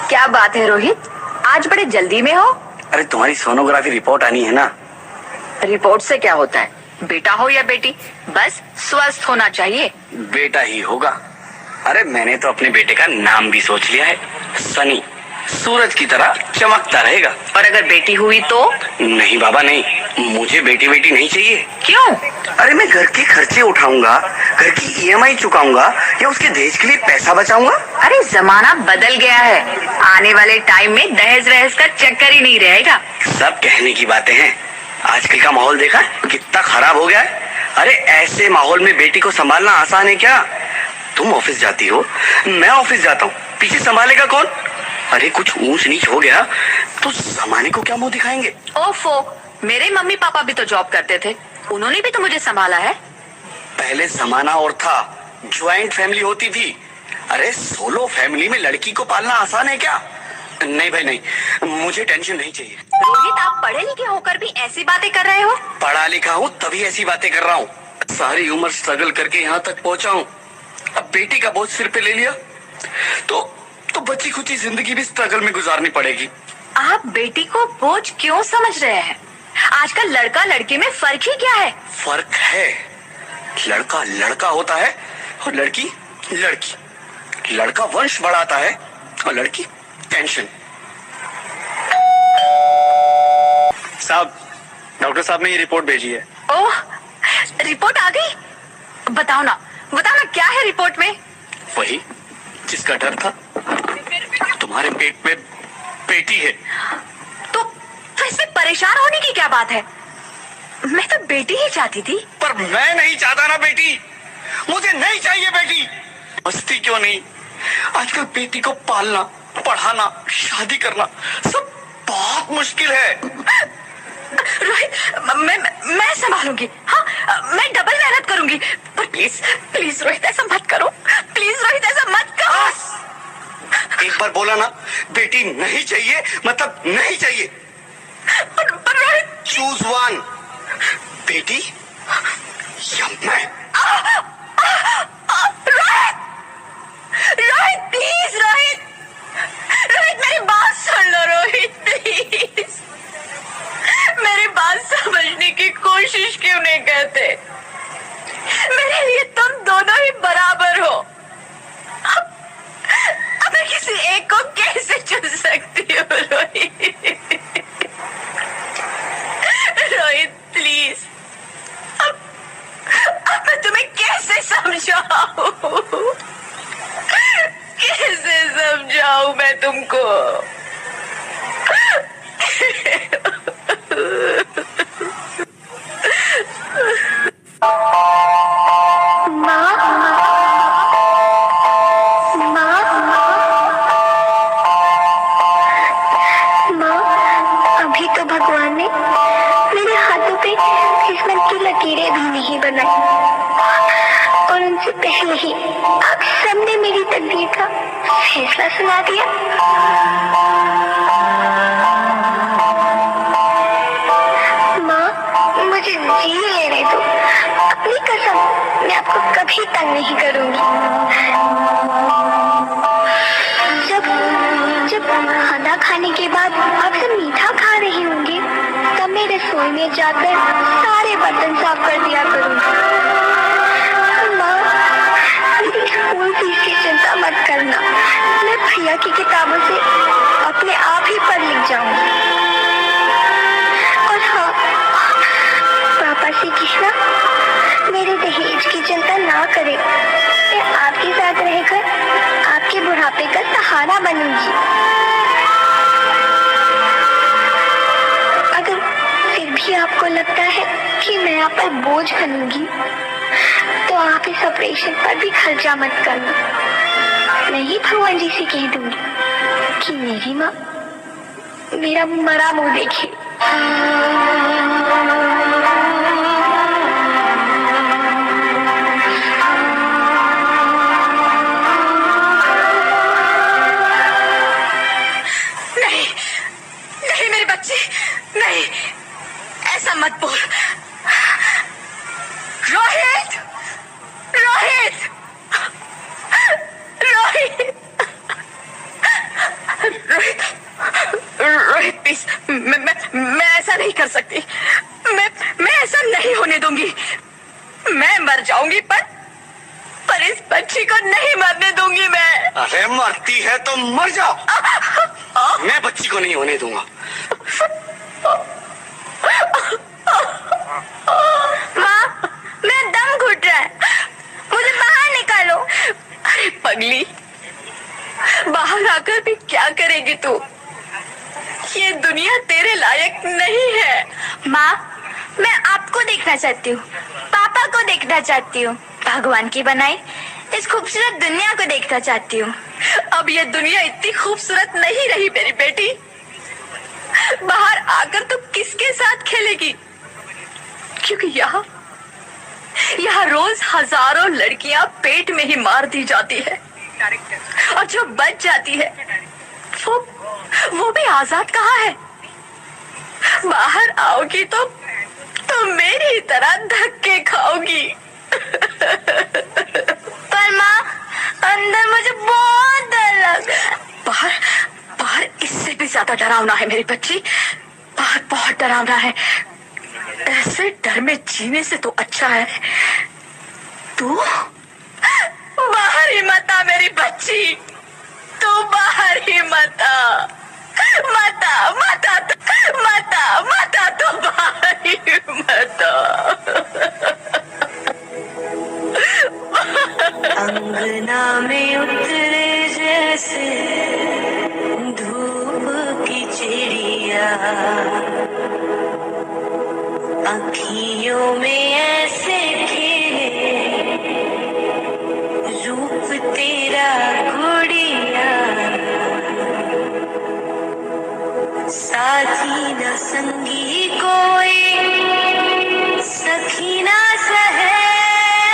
क्या बात है रोहित, आज बड़े जल्दी में हो? अरे तुम्हारी सोनोग्राफी रिपोर्ट आनी है ना। रिपोर्ट से क्या होता है? बेटा हो या बेटी, बस स्वस्थ होना चाहिए। बेटा ही होगा। अरे मैंने तो अपने बेटे का नाम भी सोच लिया है, सनी। सूरज की तरह चमकता रहेगा। और अगर बेटी हुई तो? नहीं बाबा नहीं, मुझे बेटी बेटी नहीं चाहिए। क्यों? अरे मैं घर के खर्चे उठाऊंगा, घर की ईएमआई चुकाऊंगा या उसके दहेज के लिए पैसा बचाऊंगा। अरे जमाना बदल गया है, आने वाले टाइम में दहेज वहेज का चक्कर ही नहीं रहेगा। सब कहने की बातें हैं, आजकल का माहौल देखा कितना खराब हो गया है। अरे ऐसे माहौल में बेटी को संभालना आसान है क्या? तुम ऑफिस जाती हो, मैं ऑफिस जाता हूँ, पीछे संभालेगा कौन? अरे कुछ ऊंच नीच हो गया तो जमाने को क्या मुंह दिखाएंगे? ओफो, मेरे मम्मी पापा भी तो जॉब करते थे, उन्होंने भी तो मुझे संभाला है। पहले जमाना और था, ज्वाइंट फैमिली होती थी। अरे सोलो फैमिली में लड़की को पालना आसान है क्या? नहीं भाई नहीं, मुझे टेंशन नहीं चाहिए। रोहित, आप पढ़े लिखे होकर भी ऐसी बातें कर रहे हो? पढ़ा लिखा हूँ तभी ऐसी बातें कर रहा हूँ। सारी उम्र स्ट्रगल करके यहाँ तक पहुँचा हूँ, अब बेटी का बोझ सिर पे ले लिया तो बची खुची जिंदगी भी स्ट्रगल में गुजारनी पड़ेगी। आप बेटी को बोझ क्यों समझ रहे हैं? आजकल लड़का लड़की में फर्क ही क्या है? फर्क है, लड़का लड़का होता है और लड़की लड़की। लड़का वंश बढ़ाता है और लड़की टेंशन। साहब, डॉक्टर साहब ने ये रिपोर्ट भेजी है। ओह, रिपोर्ट आ गई? बताओ ना क्या है रिपोर्ट में? वही जिसका डर था, तुम्हारे पेट में बेटी है। तो इसमें परेशान होने की क्या बात है? मैं तो बेटी ही चाहती थी। पर मैं नहीं चाहता ना बेटी, मुझे नहीं चाहिए बेटी। मस्ती क्यों नहीं, आजकल बेटी को पालना, पढ़ाना, शादी करना सब बहुत मुश्किल है। रोहित, मैं संभालूंगी। हाँ, मैं डबल मेहनत करूंगी। पर प्लीज रोहित ऐसा मत करो। प्लीज रोहित ऐसा मत करो। एक बार बोला ना, बेटी नहीं चाहिए मतलब नहीं चाहिए। पर रोहित, चूज वन, बेटी या मैं। रोहित प्लीज, रोहित मेरी बात सुन लो। रोहित प्लीज, मेरी बात समझने की कोशिश क्यों नहीं करते? मेरे लिए तुम दोनों ही बराबर हो। अब मैं किसी एक को कैसे चुन सकती हूँ? रोहित प्लीज, अब मैं तुम्हें कैसे समझाऊं? कैसे समझाऊं मैं तुमको? अभी तो भगवान ने मेरे हाथों पे किस्मत की लकीरें भी नहीं बनाई और उनसे पहले ही आप सबने मेरी तकदीर का फैसला सुना दिया। माँ, मुझे जी लेने दो। अपनी कसम, मैं आपको कभी तंग नहीं करूंगी। जब खाना खाने के बाद आप सब मीठा खा रही होंगी, तब मैं रसोई में जाकर सारे बर्तन साफ कर दिया करूंगी। माँ, मेरी स्कूल फीस की चिंता मत करना, मैं प्रिया की किताबों से अपने आप ही पढ़ लिख जाऊंगी। और हाँ, पापा से कहना मेरे दहेज की चिंता ना करें, मैं आपके साथ रहकर आपके बुढ़ापे का सहारा बनूंगी। अगर फिर भी आपको लगता है कि मैं आप पर बोझ बनूंगी, तो आप इस ऑपरेशन पर भी खर्चा मत करना। मैं ही भगवान जी से कह दूंगी कि मेरी माँ मेरा मरा मुंह देखे। नहीं मेरे बच्चे, नहीं, ऐसा मत बोल। रोहित, रोहित, रोहित, मैं ऐसा नहीं कर सकती। मैं ऐसा नहीं होने दूंगी। मैं मर जाऊंगी पर इस बच्ची को नहीं मरने दूंगी मैं। अरे मरती है तो मर जाओ, मैं बच्ची को नहीं होने दूंगा। माँ, मेरा दम घुट रहा है, मुझे बाहर निकालो। अरे पगली, बाहर आकर भी क्या करेगी तू? ये दुनिया तेरे लायक नहीं है। माँ, मैं आपको देखना चाहती हूँ, पापा को देखना चाहती हूँ, भगवान की बनाई इस खूबसूरत दुनिया को देखना चाहती हूँ। अब ये दुनिया इतनी खूबसूरत नहीं रही मेरी बेटी। बाहर आकर तू किसके साथ खेलेगी? क्योंकि यहाँ रोज हजारों लड़कियां पेट में ही मार दी जाती है, और जो बच जाती है वो भी आजाद कहाँ है? बाहर आओगी तो मेरी तरह धक्के खाओगी। पर माँ, अंदर मुझे बहुत डर लग रहा है। बाहर इससे भी ज्यादा डरावना है मेरी बच्ची। बाहर बहुत डरावना है। ऐसे डर में जीने से तो अच्छा है तू बाहर ही मत आ मेरी बच्ची। तू बाहर ही मत आ, तू बाहर ही मत आ। अंगना में उतरे जैसे धूप की चिड़िया, अखियों में ऐसे खिले रूप तेरा गुड़िया, साथी न संगी कोई, सखी ना सहेली,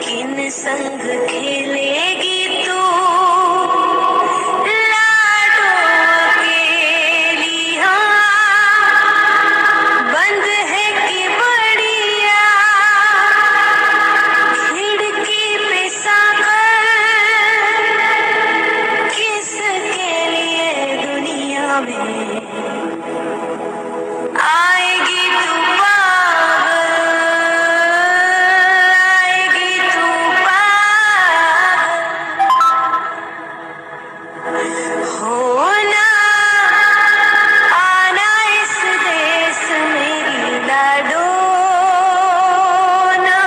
किन संग खेलेगी तू लाडों के लिया, बंद है कि बढ़िया खिड़की पे सागर, किसके लिए दुनिया में आएगी तू पागल, आएगी तू पागल। होना आना इस देश मेरी लाडो, ना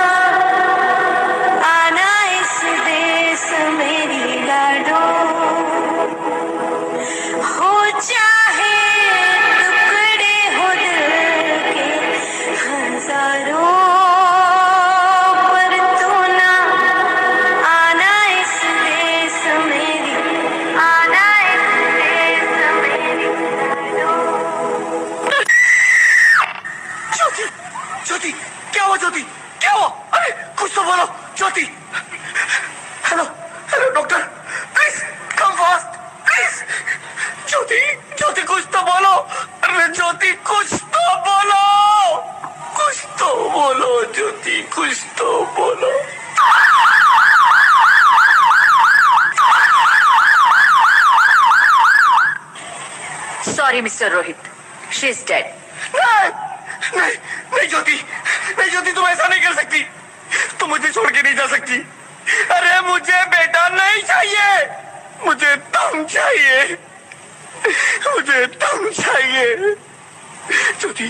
आना इस देश मेरी लाडो। हो चाहे टुकड़े हो दिल के हजारों, पर तू ना आना इस देश मेरी, आना इस देश मेरी लाडो। ज्योति, ज्योति, क्या हुआ ज्योति? क्या हुआ? अरे कुछ तो बोलो Jyoti. Hello hello doctor, please come fast please. Jyoti, Jyoti कुछ तो बोलो। अरे ज्योति कुछ तो बोलो, कुछ तो बोलो ज्योति, कुछ तो बोलो। Sorry mister Rohit, she is dead. नहीं नहीं नहीं ज्योति, नहीं ज्योति, तुम ऐसा नहीं कर सकती। तुम मुझे छोड़ के नहीं जा सकती। अरे मुझे बेटा नहीं चाहिए, मुझे तुम चाहिए, मुझे तुम चाहिए। ज्योति,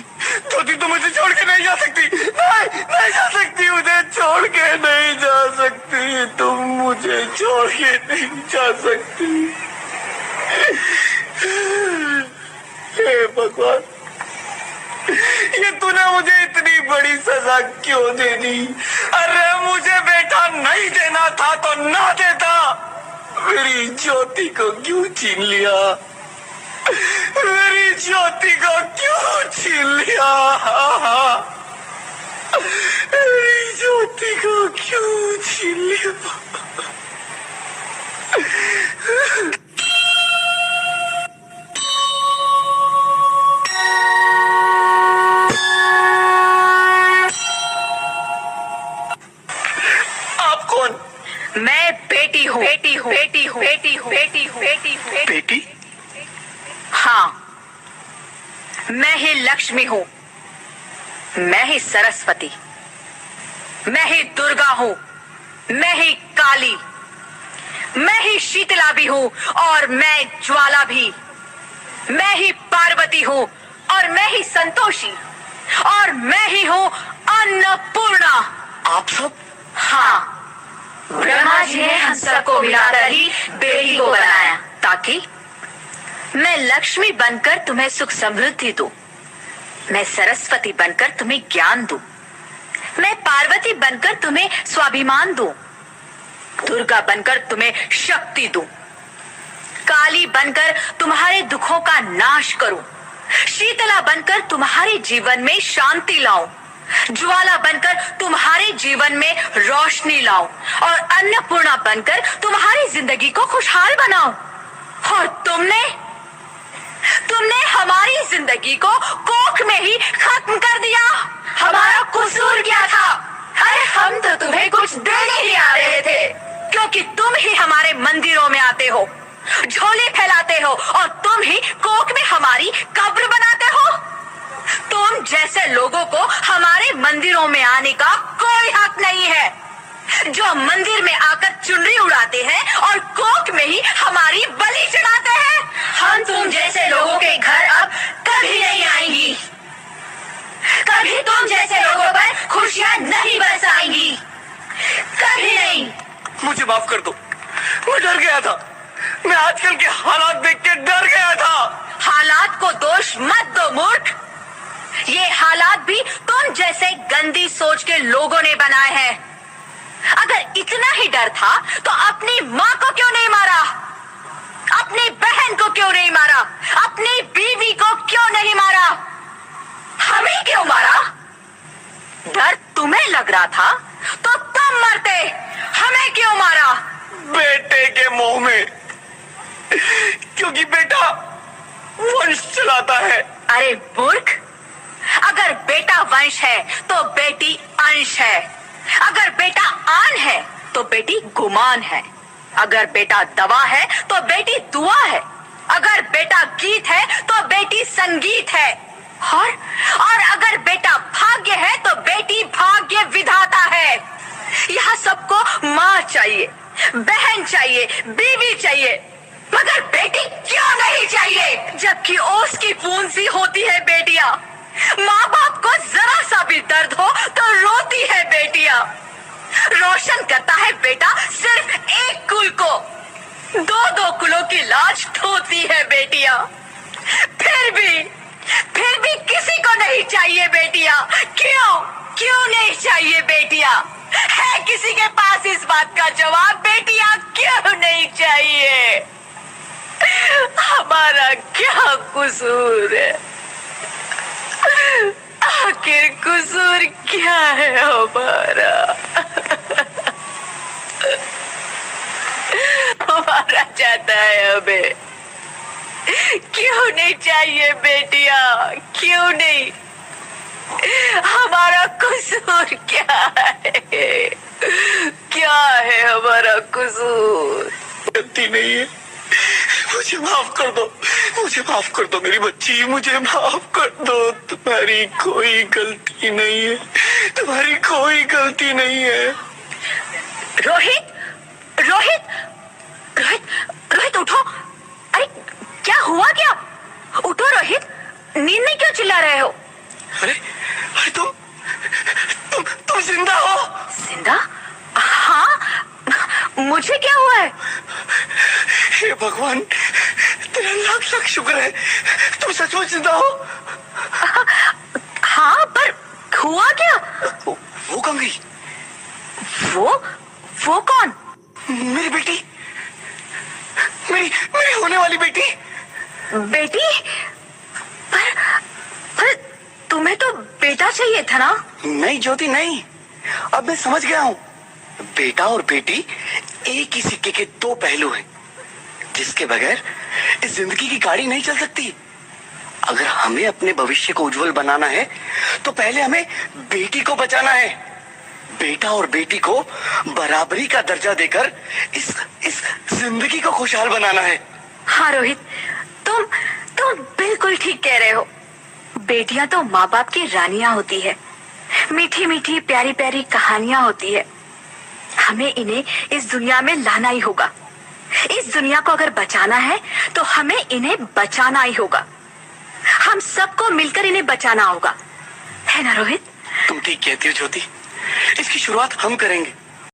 ज्योति तुम मुझे छोड़ के नहीं जा सकती। नहीं नहीं जा सकती, मुझे छोड़ के नहीं जा सकती। तुम मुझे छोड़ के नहीं जा सकती। हे भगवान, ये तूने मुझे इतनी बड़ी सजा क्यों दे दी? अरे मुझे बेटा नहीं देना था तो ना देता। मेरी ज्योति को क्यों छीन लिया? मेरी ज्योति को क्यों छीन लिया? मेरी ज्योति को क्यों छीन लिया? आप कौन? मैं बेटी हूँ, बेटी हूँ, बेटी हूँ, बेटी हूँ, बेटी हूँ, बेटी हूँ, बेटी? हाँ, मैं ही लक्ष्मी हूं, मैं ही सरस्वती, मैं ही दुर्गा हूं, मैं ही काली, मैं ही शीतला भी हूं और मैं ज्वाला भी, मैं ही पार्वती हूं और मैं ही संतोषी, और मैं ही हूं अन्नपूर्णा। आप सब? हाँ, ब्रह्मा जी ने हम सबको मिलाकर ही बेटी को बनाया, ताकि मैं लक्ष्मी बनकर तुम्हें सुख समृद्धि दूं, मैं सरस्वती बनकर तुम्हें ज्ञान दूं, मैं पार्वती बनकर तुम्हें स्वाभिमान दूं, दुर्गा बनकर तुम्हें शक्ति दूं, काली बनकर तुम्हारे दुखों का नाश करूं, शीतला बनकर तुम्हारे जीवन में शांति लाऊं, ज्वाला बनकर तुम्हारे जीवन में रोशनी लाऊं, और अन्नपूर्णा बनकर तुम्हारी जिंदगी को खुशहाल बनाऊं। और तुमने हमारी जिंदगी को कोख में ही खत्म कर दिया। हमारा कसूर क्या था? अरे हम तो तुम्हें कुछ देने ही आ रहे थे, क्योंकि तुम ही हमारे मंदिरों में आते हो, झोले फैलाते हो, और तुम ही कोख में हमारी कब्र बनाते हो। तुम जैसे लोगों को हमारे मंदिरों में आने का कोई हक नहीं है, जो मंदिर में आकर चुनरी उड़ाते हैं और कोख में ही हमारी बलि चढ़ाते हैं। हम तुम जैसे लोगों के घर अब कभी नहीं आएंगी, कभी तुम जैसे लोगों पर खुशियां नहीं बरसाएंगी, कभी नहीं। मुझे माफ कर दो, मैं डर गया था, मैं आजकल के हालात देख के डर गया था। हालात को दोष मत दो मूर्ख, ये हालात भी तुम जैसे गंदी सोच के लोगों ने बनाए हैं। अगर इतना ही डर था तो अपनी माँ को क्यों नहीं मारा, अपनी बहन को क्यों नहीं मारा, अपनी बीवी को क्यों नहीं मारा, हमें क्यों मारा? डर तुम्हें लग रहा था तो तुम मरते, हमें क्यों मारा? बेटे के मोह में, क्योंकि बेटा वंश चलाता है। अरे मूर्ख, अगर बेटा वंश है तो बेटी अंश है, अगर बेटा आन है तो बेटी गुमान है, अगर बेटा दवा है तो बेटी दुआ है, अगर बेटा गीत है तो बेटी संगीत है, और अगर बेटा भाग्य है तो बेटी भाग्य विधाता है। यहाँ सबको माँ चाहिए, बहन चाहिए, बीवी चाहिए, मगर बेटी क्यों नहीं चाहिए? जबकि ओस की बूंद सी होती है बेटियां, माँ बाप को जरा सा भी दर्द हो तो रोती है बेटियां, रोशन करता है बेटा सिर्फ एक कुल को, दो कुलों की लाज ढोती है बेटियां। फिर भी किसी को नहीं चाहिए बेटियां। क्यों नहीं चाहिए बेटियां? है किसी के पास इस बात का जवाब? बेटियां क्यों नहीं चाहिए? हमारा क्या कसूर है? आखिर कसूर क्या है हमारा? हमारा जाता है हमें, क्यों नहीं चाहिए बेटिया? क्यों नहीं? हमारा कसूर क्या है? क्या है हमारा कसूर? गलती नहीं है, मुझे माफ कर दो, मुझे माफ कर दो मेरी बच्ची, मुझे माफ कर दो। तुम्हारी कोई गलती नहीं है, तुम्हारी कोई गलती नहीं है। रोहित, रोहित, रोहित, रोहित उठो। अरे क्या हुआ? क्या? उठो रोहित, नींद में क्यों चिल्ला रहे हो? अरे अरे तुम जिंदा हो? जिंदा? हाँ, मुझे क्या हुआ है? हे भगवान, तेरा लाख लाख शुक्र है, तुम सचमुच जिंदा हो। हाँ, पर हुआ क्या? वो कहाँ गई? वो कौन? मेरी बेटी, मेरी होने वाली बेटी। बेटी? पर तुम्हें तो बेटा चाहिए था ना? नहीं ज्योति नहीं, अब मैं समझ गया हूँ। बेटा और बेटी एक ही सिक्के के दो पहलू हैं, जिसके बगैर इस जिंदगी की गाड़ी नहीं चल सकती। अगर हमें अपने भविष्य को उज्जवल बनाना है तो पहले हमें बेटी को बचाना है। बेटा और बेटी को बराबरी का दर्जा देकर इस जिंदगी को खुशहाल बनाना है। हाँ रोहित, तुम तुम बिल्कुल ठीक कह रहे हो। बेटियां तो माँ बाप की रानियां होती है, मीठी मीठी प्यारी प्यारी कहानियां होती है। हमें इन्हें इस दुनिया में लाना ही होगा। इस दुनिया को अगर बचाना है तो हमें इन्हें बचाना ही होगा। हम सबको मिलकर इन्हें बचाना होगा, है ना रोहित? तुम ठीक कहती हो ज्योति, इसकी शुरुआत हम करेंगे।